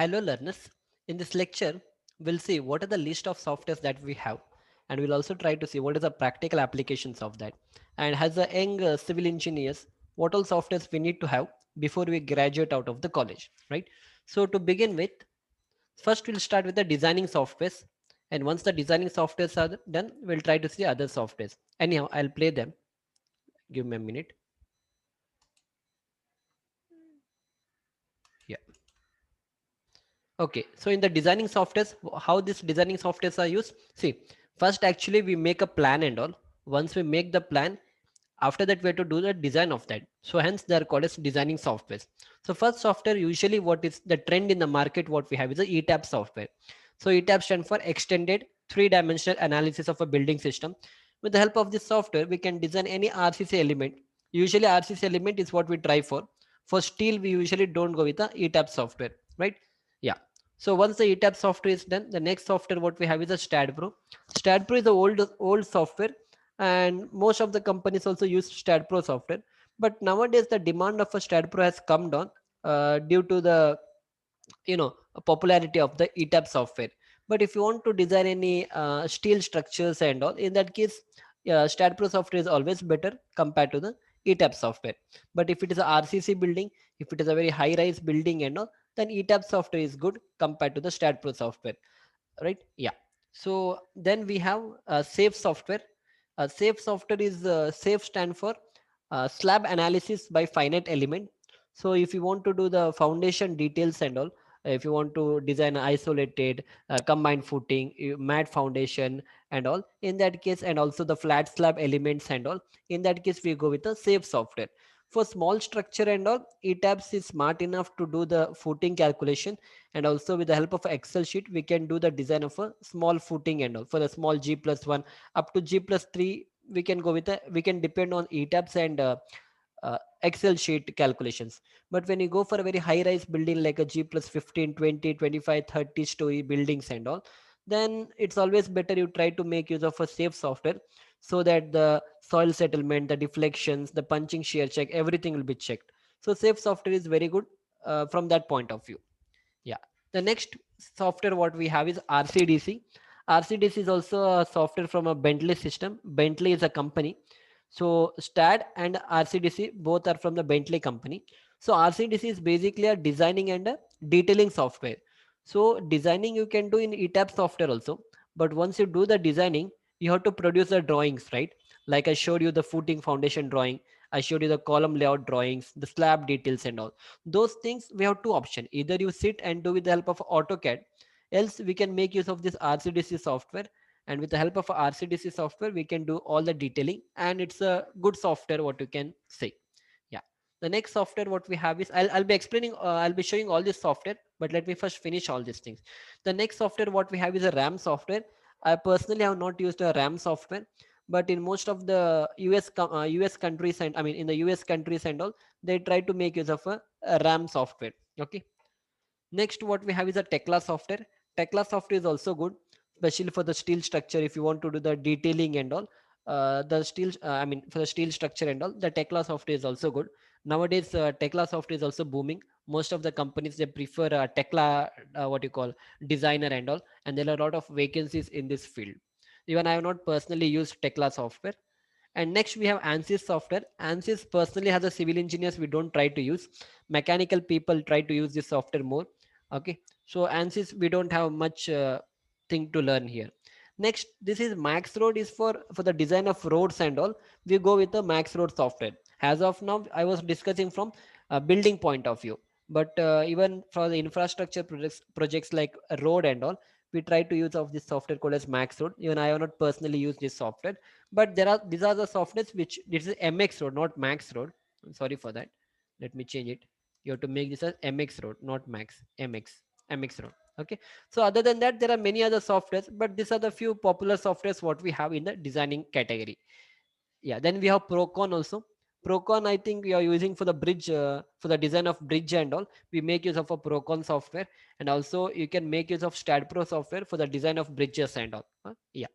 Hello learners, in this lecture we'll see what are the list of softwares that we have, and we'll also try to see what is the practical applications of that, and as a young civil engineers what all softwares we need to have before we graduate out of the college, right? So to begin with, first we'll start with the designing softwares, and once the designing softwares are done we'll try to see other softwares. Anyhow, I'll play them. Give me a minute. Yeah. Okay, so in the designing softwares, how these designing softwares are used? See, first actually we make a plan and all. Once we make the plan, after that we have to do the design of that. So hence they are called as designing softwares. So first software, usually what is the trend in the market, what we have is the ETABS software. So ETABS stand for Extended Three-Dimensional Analysis of a Building System. With the help of this software, we can design any RCC element. Usually RCC element is what we try for. For steel, we usually don't go with the ETABS software, right? Yeah. So once the ETABS software is done, the next software what we have is a STADPro. STADPro is the old software, and most of the companies also use STADPro software. But nowadays the demand of a STADPro has come down due to the popularity of the ETABS software. But if you want to design any steel structures and all, in that case, STADPro software is always better compared to the ETABS software. But if it is a RCC building, if it is a very high rise building and all, then ETABS software is good compared to the STADPro software, right? Yeah. So then we have safe software. Safe software is safe stand for slab analysis by finite element. So if you want to do the foundation details and all, if you want to design isolated combined footing, mat foundation and all, in that case, and also the flat slab elements and all, in that case we go with the safe software. For small structure and all, ETABS is smart enough to do the footing calculation, and also with the help of Excel sheet we can do the design of a small footing and all. For the small G+1 up to G+3, we can go with we can depend on ETABS and Excel sheet calculations. But when you go for a very high rise building like a G+15, 20, 25, 30 story buildings and all, then it's always better you try to make use of a safe software, so that the soil settlement, the deflections, the punching shear check, everything will be checked. So safe software is very good from that point of view. Yeah. The next software what we have is RCDC. RCDC is also a software from a Bentley system. Bentley is a company. So STAD and RCDC both are from the Bentley company. So RCDC is basically a designing and a detailing software. So designing you can do in ETABS software also, but once you do the designing, you have to produce the drawings, right? Like I showed you the footing foundation drawing, I showed you the column layout drawings, the slab details and all those things. We have two options: either you sit and do with the help of AutoCAD, else we can make use of this RCDC software, and with the help of RCDC software we can do all the detailing, and it's a good software what you can say. Yeah. The next software what we have is, I'll be explaining, I'll be showing all this software, but let me first finish all these things. The next software what we have is a RAM software. I personally have not used a RAM software, but in most of the US countries, and I mean in the US countries and all, they try to make use of a RAM software. Okay. Next, what we have is a Tekla software. Tekla software is also good, especially for the steel structure. If you want to do the detailing and all, the steel, I mean, for the steel structure and all, the Tekla software is also good. Nowadays, Tekla software is also booming. Most of the companies they prefer Tekla, what you call designer and all, and there are a lot of vacancies in this field. Even I have not personally used Tekla software. And next we have ANSYS software. ANSYS personally has a civil engineers we don't try to use. Mechanical people try to use this software more. Okay, so ANSYS we don't have much thing to learn here. Next, this is Max Road is for the design of roads and all. We go with the Max Road software. As of now, I was discussing from a building point of view, but even for the infrastructure projects like a road and all, we try to use of this software called as Max Road. Even I have not personally used this software, but these are the softwares which this is MX Road, not Max Road. I'm sorry for that. Let me change it. You have to make this as MX Road, not Max. MX Road. Okay. So other than that, there are many other softwares, but these are the few popular softwares what we have in the designing category. Yeah. Then we have Procon also. Procon, I think we are using for the bridge, for the design of bridge and all. We make use of a Procon software, and also you can make use of STADPro software for the design of bridges and all. Yeah.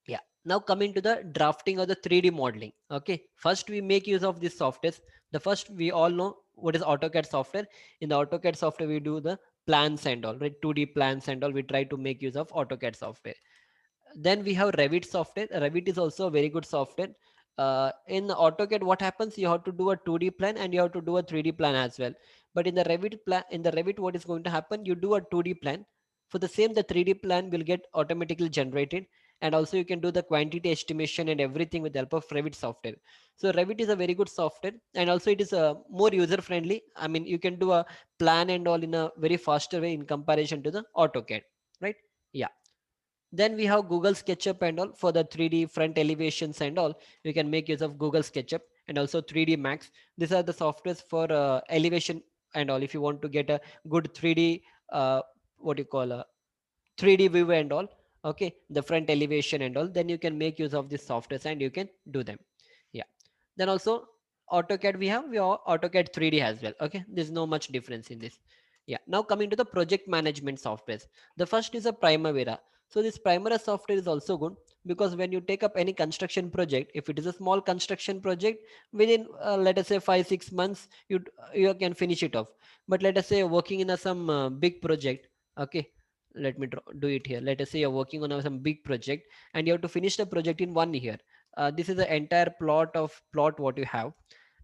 Yeah. Now coming to the drafting or the 3D modeling. Okay. First we make use of this softwares. The first we all know what is AutoCAD software. In the AutoCAD software we do the plans and all, right? 2D plans and all, we try to make use of AutoCAD software. Then we have Revit software. Revit is also a very good software. In AutoCAD, what happens? You have to do a 2D plan and you have to do a 3D plan as well. But in the Revit, what is going to happen? You do a 2D plan. For the same, the 3D plan will get automatically generated, and also you can do the quantity estimation and everything with the help of Revit software. So Revit is a very good software, and also it is more user friendly. I mean, you can do a plan and all in a very faster way in comparison to the AutoCAD, right? Yeah. Then we have Google SketchUp and all for the 3D front elevations and all. You can make use of Google SketchUp and also 3D Max. These are the softwares for elevation and all. If you want to get a good 3D, what you call a 3D view and all, okay, the front elevation and all, then you can make use of these softwares and you can do them. Yeah. Then also AutoCAD we have AutoCAD 3D as well. Okay, there's no much difference in this. Yeah. Now coming to the project management softwares. The first is a Primavera. So this Primavera software is also good because when you take up any construction project, if it is a small construction project, within let us say 5 6 months, you can finish it off. But let us say you're working in a some big project. Okay, let me do it here. Let us say you're working on some big project and you have to finish the project in 1 year. This is the entire plot what you have,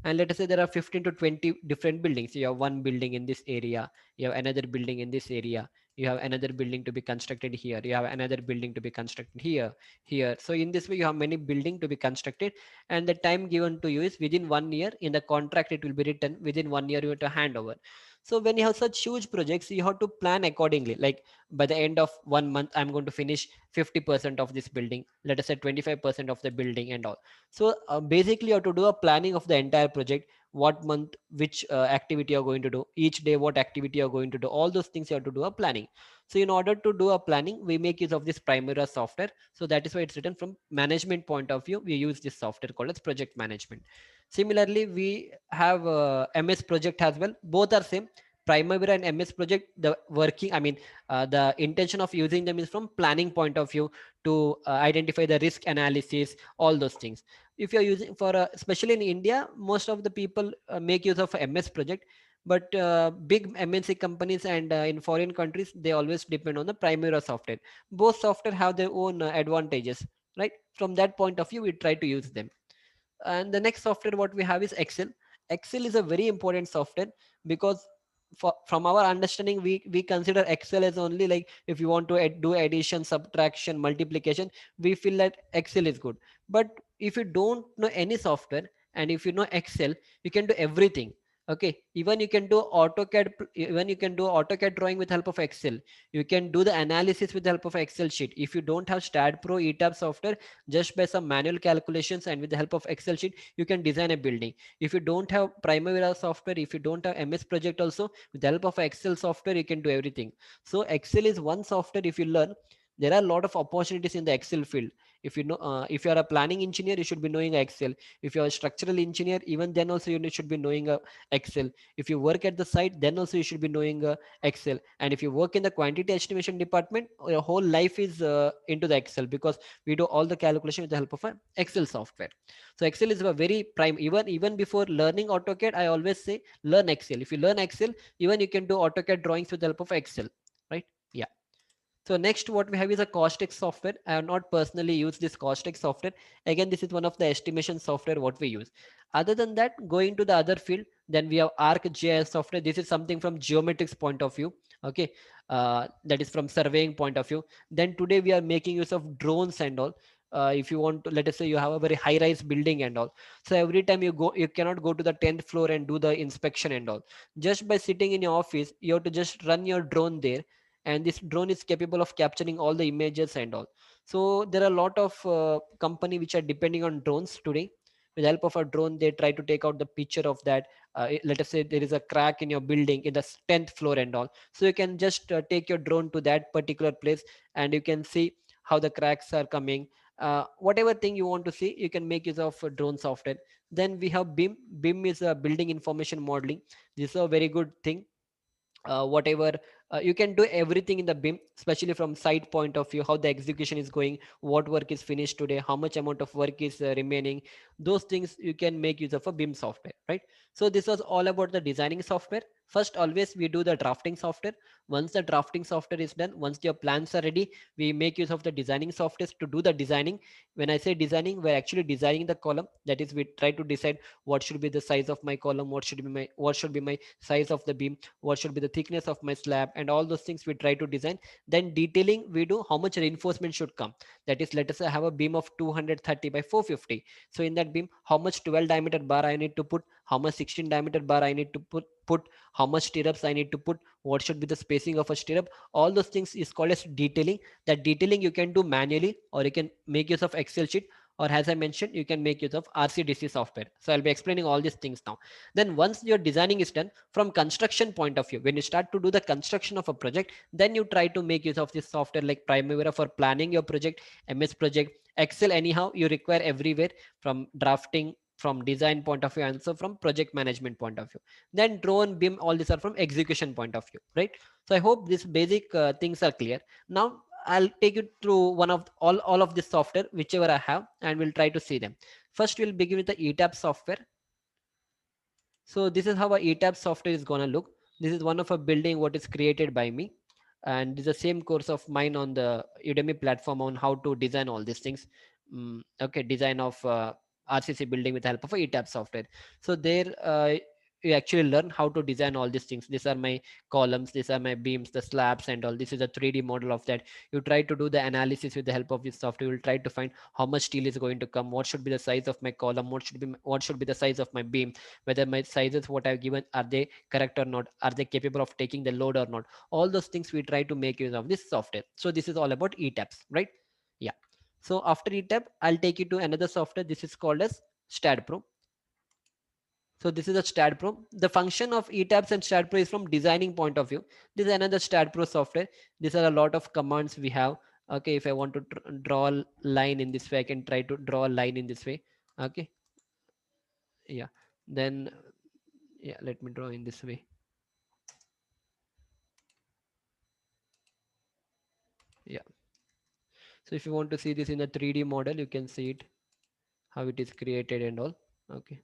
and let us say there are 15 to 20 different buildings. You have one building in this area, you have another building in this area, you have another building to be constructed here, you have another building to be constructed here. So in this way you have many building to be constructed, and the time given to you is within 1 year. In the contract it will be written within 1 year you have to hand over. So when you have such huge projects, you have to plan accordingly. Like by the end of 1 month I'm going to finish 50% of this building, let us say 25% of the building and all. So basically you have to do a planning of the entire project. What month which activity you're going to do, each day what activity you're going to do, all those things you have to do a planning. So in order to do a planning, we make use of this Primera software. So that is why it's written from management point of view. We use this software called as project management. Similarly, we have MS Project as well. Both are same. Primavera and MS Project, the working, I mean, the intention of using them is from planning point of view to identify the risk analysis, all those things. If you're using for, especially in India, most of the people make use of MS Project, but big MNC companies and in foreign countries, they always depend on the Primavera software. Both software have their own advantages, right? From that point of view, we try to use them. And the next software what we have is Excel. Excel is a very important software because from our understanding, we consider Excel as only like if you want to do addition, subtraction, multiplication, we feel that Excel is good. But if you don't know any software and if you know Excel, you can do everything. Okay, even you can do AutoCAD drawing with help of Excel. You can do the analysis with the help of Excel sheet. If you don't have Stat Pro ETABS software, just by some manual calculations and with the help of Excel sheet, you can design a building. If you don't have Primavera software, if you don't have MS Project also, with the help of Excel software, you can do everything. So Excel is one software. If you learn, there are a lot of opportunities in the Excel field. If you know, if you are a planning engineer, you should be knowing Excel. If you are a structural engineer, even then also you should be knowing Excel. If you work at the site, then also you should be knowing Excel. And if you work in the quantity estimation department, your whole life is into the Excel, because we do all the calculation with the help of an Excel software. So Excel is a very prime. Even before learning AutoCAD, I always say learn Excel. If you learn Excel, even you can do AutoCAD drawings with the help of Excel, right? Yeah. So next what we have is a Costex software. I have not personally used this Costex software. Again, this is one of the estimation software what we use. Other than that, going to the other field, then we have ArcGIS software. This is something from geometrics point of view. Okay, that is from surveying point of view. Then today we are making use of drones and all. If you want to, let us say you have a very high-rise building and all. So every time you go, you cannot go to the 10th floor and do the inspection and all. Just by sitting in your office, you have to just run your drone there, and this drone is capable of capturing all the images and all. So there are a lot of company which are depending on drones today. With the help of a drone, they try to take out the picture of that. Let us say there is a crack in your building in the 10th floor and all, so you can just take your drone to that particular place and you can see how the cracks are coming. Whatever thing you want to see, you can make use of drone software. Then we have BIM. BIM is a building information modeling. This is a very good thing. whatever, you can do everything in the BIM, especially from site point of view, how the execution is going, what work is finished today, how much amount of work is remaining. Those things you can make use of a BIM software, right? So this was all about the designing software. First, always we do the drafting software. Once the drafting software is done, once your plans are ready, we make use of the designing software to do the designing. When I say designing, we're actually designing the column. That is, we try to decide what should be the size of my column, what should be my size of the beam, what should be the thickness of my slab, and all those things we try to design. Then detailing, we do how much reinforcement should come. That is, let us say I have a beam of 230 by 450. So in that beam, how much 12 diameter bar I need to put, how much 16 diameter bar I need to put, how much stirrups I need to put, what should be the spacing of a stirrup. All those things is called as detailing. That detailing you can do manually, or you can make use of Excel sheet, or as I mentioned, you can make use of RCDC software. So I'll be explaining all these things now. Then once your designing is done, from construction point of view, when you start to do the construction of a project, then you try to make use of this software like Primavera for planning your project, MS Project, Excel anyhow you require everywhere, from drafting, from design point of view, and so from project management point of view. Then drone, BIM, all these are from execution point of view, right? So I hope these basic things are clear. Now I'll take you through one of all of this software, whichever I have, and we'll try to see them. First, we'll begin with the ETABS software. So this is how a ETABS software is gonna look. This is one of a building what is created by me, and this is the same course of mine on the Udemy platform on how to design all these things. Okay, design of RCC building with the help of a ETABS software. So there you actually learn how to design all these things. These are my columns, these are my beams, the slabs, and all. This is a 3D model of that. You try to do the analysis with the help of this software. You will try to find how much steel is going to come, what should be the size of my column, what should be the size of my beam, whether my sizes what I've given are they correct or not, are they capable of taking the load or not. All those things we try to make use of this software. So this is all about ETABS, right? Yeah. So after ETAB, I'll take you to another software. This is called as STADPro. So this is a STADPro. The function of ETABS and STADPro is from designing point of view. This is another STADPro software. These are a lot of commands we have. Okay, if I want to draw a line in this way, I can try to draw a line in this way. Okay, yeah. Then yeah, let me draw in this way. Yeah. So if you want to see this in a 3D model, you can see it, how it is created and all. Okay.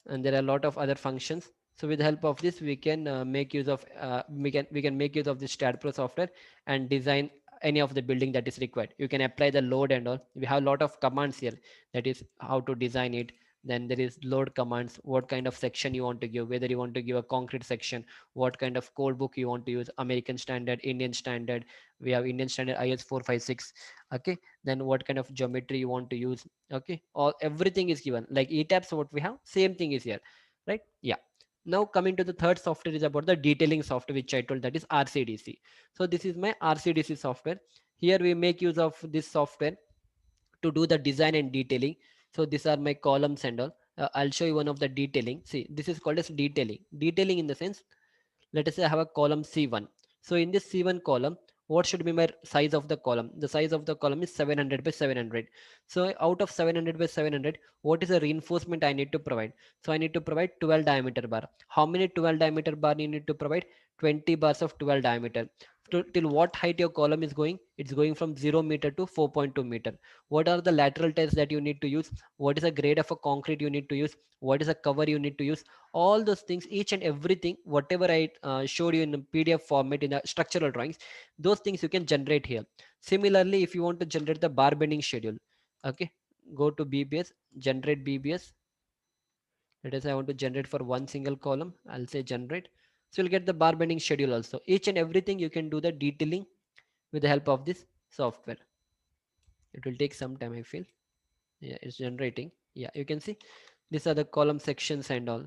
And there are a lot of other functions. So with the help of this, we can make use of we can make use of this STADPro software and design any of the building that is required. You can apply the load and all. We have a lot of commands here. That is how to design it. Then there is load commands, what kind of section you want to give, whether you want to give a concrete section, what kind of code book you want to use, American standard, Indian standard. We have Indian standard IS 456. Okay. Then what kind of geometry you want to use. Okay, all everything is given like ETABS. What we have, same thing is here, right? Yeah. Now coming to the third software is about the detailing software, which I told, that is RCDC. So this is my RCDC software. Here we make use of this software to do the design and detailing. So these are my columns and all. I'll show you one of the detailing. See, this is called as detailing in the sense, let us say I have a column C1. So in this C1 column, what should be my size of the column? The size of the column is 700 by 700. So out of 700 by 700, what is the reinforcement I need to provide? So I need to provide 12 diameter bar. How many 12 diameter bar you need to provide? 20 bars of 12 diameter. Till what height your column is going? It's going from 0 meter to 4.2 meter. What are the lateral tests that you need to use? What is the grade of a concrete you need to use? What is the cover you need to use? All those things, each and everything, whatever I showed you in the PDF format in the structural drawings, those things you can generate here. Similarly, if you want to generate the bar bending schedule, okay, go to BBS, generate BBS. Let us say I want to generate for one single column. I'll say generate. So you'll get the bar bending schedule also. Each and everything you can do the detailing with the help of this software. It will take some time, I feel. Yeah, it's generating. Yeah, you can see these are the column sections and all.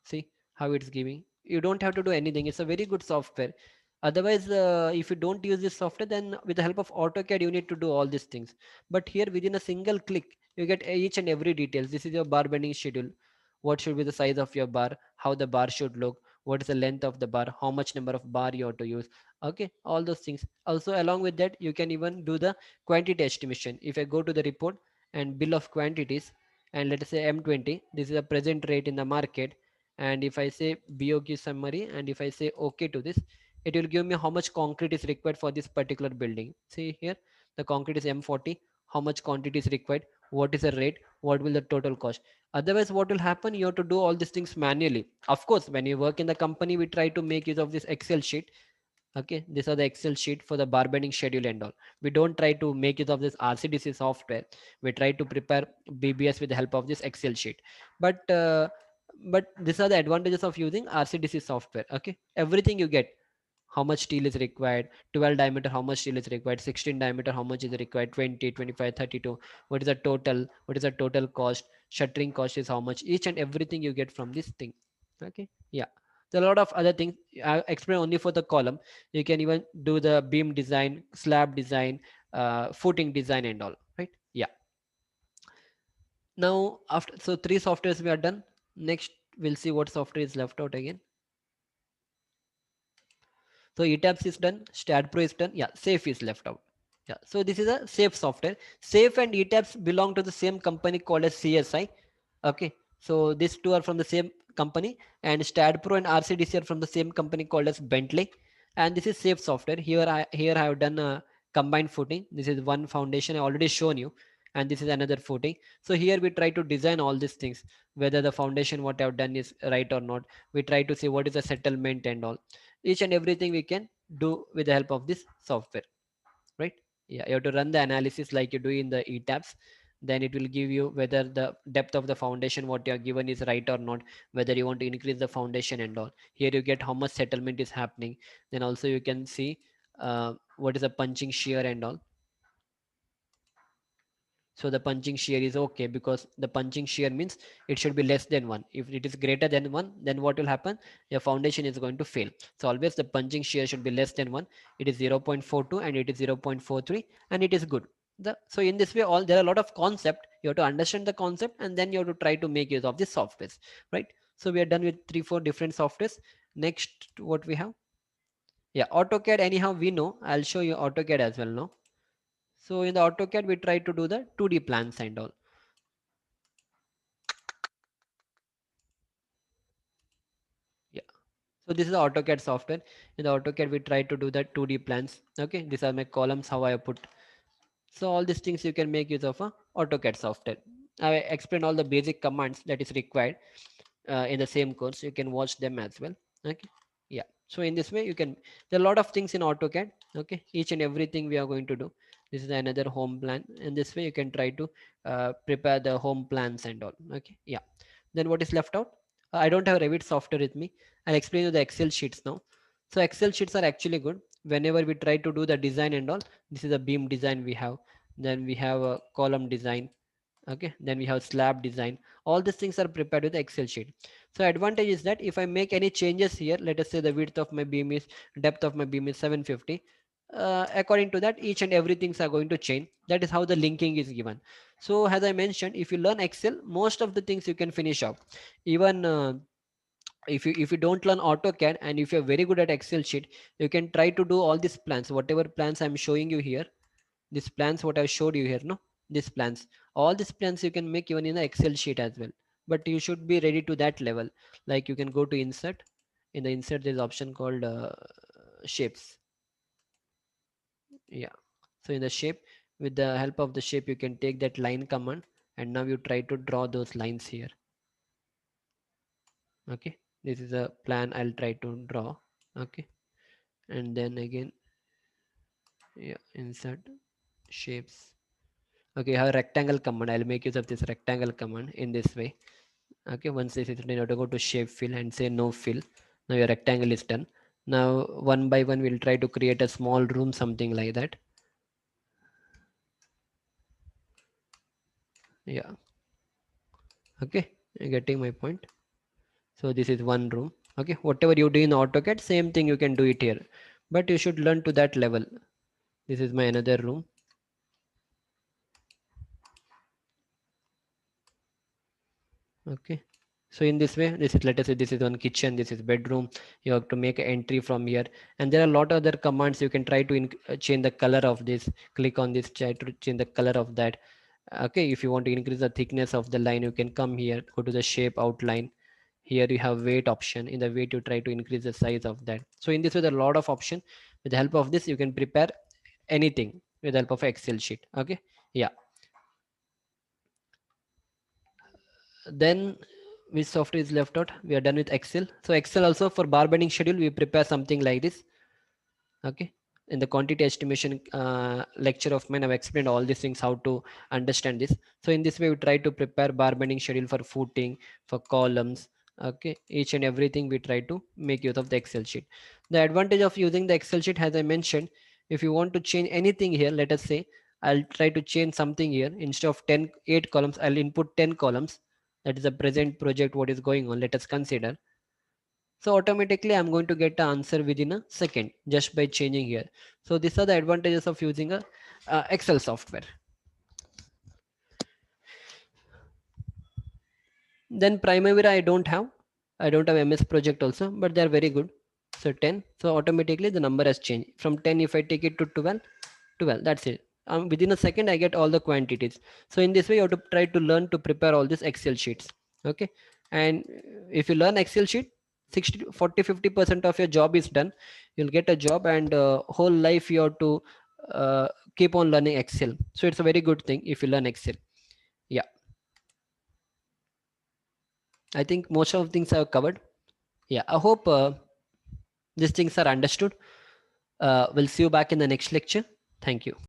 See how it's giving. You don't have to do anything. It's a very good software. Otherwise, if you don't use this software, then with the help of AutoCAD, you need to do all these things. But here, within a single click, you get each and every details. This is your bar bending schedule. What should be the size of your bar? How the bar should look? What is the length of the bar? How much number of bar you have to use? Okay, all those things. Also, along with that, you can even do the quantity estimation. If I go to the report and bill of quantities, and let us say M20, this is a present rate in the market, and if I say BOQ summary, and if I say okay to this, it will give me how much concrete is required for this particular building. See here, the concrete is M40. How much quantity is required? What is the rate? What will the total cost? Otherwise, what will happen? You have to do all these things manually. Of course, when you work in the company, we try to make use of this Excel sheet. Okay, these are the Excel sheet for the bargaining schedule and all. We don't try to make use of this RCDC software. We try to prepare BBS with the help of this Excel sheet. But uh, but these are the advantages of using RCDC software. Okay, everything you get, how much steel is required, 12 diameter how much steel is required, 16 diameter how much is required, 20, 25, 32, what is the total, what is the total cost, shuttering cost is how much, each and everything you get from this thing. Okay, yeah. There are a lot of other things. I explain only for the column. You can even do the beam design, slab design, footing design and all, right? Yeah. Now after, so three softwares we are done. Next we'll see what software is left out again. So ETABS is done, StatPro is done. Yeah, Safe is left out. Yeah, so this is a Safe software. Safe and ETABS belong to the same company called as CSI. Okay, so these two are from the same company, and StatPro and RCDC are from the same company called as Bentley. And this is Safe software. Here I have done a combined footing. This is one foundation I already shown you, and this is another footing. So here we try to design all these things, whether the foundation what I've done is right or not. We try to see what is the settlement and all, each and everything we can do with the help of this software, right? Yeah, you have to run the analysis like you do in the ETABS. Then it will give you whether the depth of the foundation what you are given is right or not, whether you want to increase the foundation and all. Here you get how much settlement is happening. Then also you can see what is the punching shear and all. So the punching shear is okay, because the punching shear means it should be less than 1. If it is greater than 1, then what will happen? Your foundation is going to fail. So always the punching shear should be less than 1. It is 0.42 and it is 0.43, and it is good. So in this way, all there are a lot of concept. You have to understand the concept, and then you have to try to make use of the softwares, right? So we are done with 3 4 different softwares. Next, what we have? Yeah, AutoCAD. Anyhow, we know. I'll show you AutoCAD as well now. So in the AutoCAD, we try to do the 2D plans and all. Yeah. So this is the AutoCAD software. In the AutoCAD, we try to do the 2D plans. Okay. These are my columns, how I put. So all these things you can make use of a AutoCAD software. I explained all the basic commands that is required in the same course. You can watch them as well. Okay. Yeah. So in this way, you can, there are a lot of things in AutoCAD. Okay. Each and everything we are going to do. This is another home plan. And this way you can try to prepare the home plans and all. Okay. Yeah. Then what is left out? I don't have Revit software with me. I'll explain you the Excel sheets now. So Excel sheets are actually good. Whenever we try to do the design and all, this is a beam design we have. Then we have a column design. Okay, then we have slab design. All these things are prepared with the Excel sheet. So advantage is that if I make any changes here, let us say the width of my beam is, depth of my beam is 750, according to that each and everything are going to change. That is how the linking is given. So as I mentioned, if you learn Excel, most of the things you can finish up. Even if you don't learn AutoCAD, and if you're very good at Excel sheet, you can try to do all these plans, whatever plans I'm showing you here. These plans what I showed you here, no, these plans, all these plans you can make even in the Excel sheet as well. But you should be ready to that level. Like you can go to insert. In the insert there's option called shapes. Yeah. So in the shape, with the help of the shape, you can take that line command, and now you try to draw those lines here. Okay, this is a plan I'll try to draw. Okay, and then again, yeah, insert shapes. Okay, you have rectangle command. I'll make use of this rectangle command in this way. Okay, once this is done, you have to go to shape fill and say no fill. Now your rectangle is done. Now one by one we'll try to create a small room, something like that. Yeah. Okay, you're getting my point. So this is one room. Okay, whatever you do in AutoCAD, same thing you can do it here, but you should learn to that level. This is my another room. Okay, so in this way, this is, let us say this is one kitchen, this is bedroom. You have to make an entry from here, and there are a lot of other commands. You can try to change the color of this. Click on this, try to change the color of that. Okay, if you want to increase the thickness of the line, you can come here, go to the shape outline. Here you have weight option. In the weight you try to increase the size of that. So in this way there are a lot of option. With the help of this you can prepare anything with the help of Excel sheet. Okay, yeah. Then which software is left out? We are done with Excel. So Excel also for bar bending schedule we prepare something like this. Okay, in the quantity estimation lecture of mine I've explained all these things how to understand this. So in this way we try to prepare bar bending schedule for footing, for columns. Okay, each and everything we try to make use of the Excel sheet. The advantage of using the Excel sheet, as I mentioned, if you want to change anything here, let us say I'll try to change something here. Instead of 8 columns, I'll input 10 columns. That is the present project, what is going on, let us consider. So automatically I'm going to get the answer within a second just by changing here. So these are the advantages of using a Excel software. Then Primavera I don't have MS Project also, but they are very good. So 10, so automatically the number has changed from 10. If I take it to 12, that's it. Within a second I get all the quantities. So in this way you have to try to learn to prepare all these Excel sheets. Okay, and if you learn Excel sheet, 60 40 50% of your job is done. You'll get a job, and whole life you have to keep on learning Excel. So it's a very good thing if you learn Excel. Yeah, I think most of things I've covered. Yeah, I hope these things are understood. We'll see you back in the next lecture. Thank you.